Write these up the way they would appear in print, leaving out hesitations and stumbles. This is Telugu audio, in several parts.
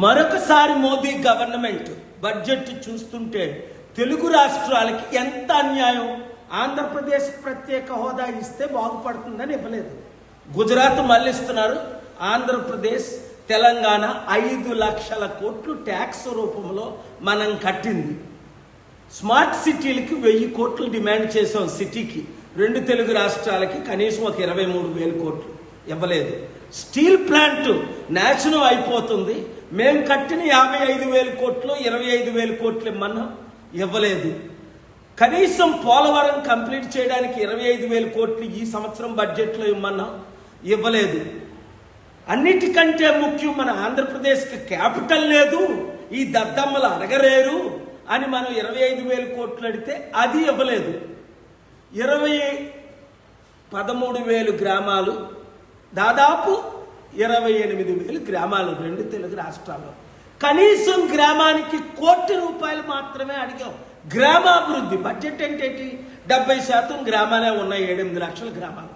మరొకసారి మోదీ గవర్నమెంట్ బడ్జెట్ చూస్తుంటే తెలుగు రాష్ట్రాలకి ఎంత అన్యాయం. ఆంధ్రప్రదేశ్ ప్రత్యేక హోదా ఇస్తే బాగుపడుతుందని ఇవ్వలేదు. గుజరాత్ మళ్ళీ ఇస్తున్నారు. ఆంధ్రప్రదేశ్ తెలంగాణ 5 లక్షల కోట్లు ట్యాక్స్ రూపంలో మనం కట్టింది. స్మార్ట్ సిటీలకి 1000 కోట్లు డిమాండ్ చేసాం. సిటీకి 2 తెలుగు రాష్ట్రాలకి కనీసం ఒక 23,000 కోట్లు ఇవ్వలేదు. స్టీల్ ప్లాంట్ నాశనం అయిపోతుంది, మేము కట్టిన 55,000 కోట్లు 25,000 కోట్లు ఇమ్మన్నాం, ఇవ్వలేదు. కనీసం పోలవరం కంప్లీట్ చేయడానికి 25,000 కోట్లు ఈ సంవత్సరం బడ్జెట్లో ఇమ్మన్నాం, ఇవ్వలేదు. అన్నిటికంటే ముఖ్యం, మన ఆంధ్రప్రదేశ్కి క్యాపిటల్ లేదు, ఈ దద్దమ్మలు అడగలేరు అని మనం 25,000 కోట్లు అడిగితే అది ఇవ్వలేదు. 13,000 గ్రామాలు, దాదాపు 28,000 గ్రామాలు 2 తెలుగు రాష్ట్రాల్లో. కనీసం గ్రామానికి ₹1,00,00,000 మాత్రమే అడిగాం. గ్రామాభివృద్ధి బడ్జెట్ ఏంటేంటి? 70% గ్రామాలే ఉన్నాయి. 7-8 లక్షల గ్రామాలు.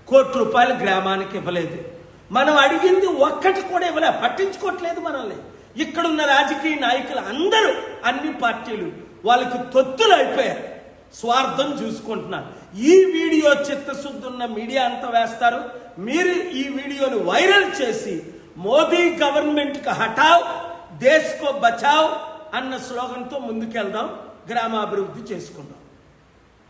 ₹1,00,00,000 గ్రామానికి ఇవ్వలేదు. మనం అడిగింది ఒక్కటి కూడా ఇవ్వలే, పట్టించుకోవట్లేదు మనల్ని. ఇక్కడున్న రాజకీయ నాయకులు అందరూ, అన్ని పార్టీలు వాళ్ళకి తొత్తులు అయిపోయారు, స్వార్థం చూసుకుంటున్నారు. ఈ వీడియో చిత్తశుద్ధి ఉన్న మీడియా అంతా వేస్తారు. మీరు ఈ వీడియోని వైరల్ చేసి మోదీ గవర్నమెంట్కి హటావ్ దేశ్ కో బచావ్ అన్న స్లోగన్తో ముందుకెళ్దాం, గ్రామాభివృద్ధి చేసుకుందాం.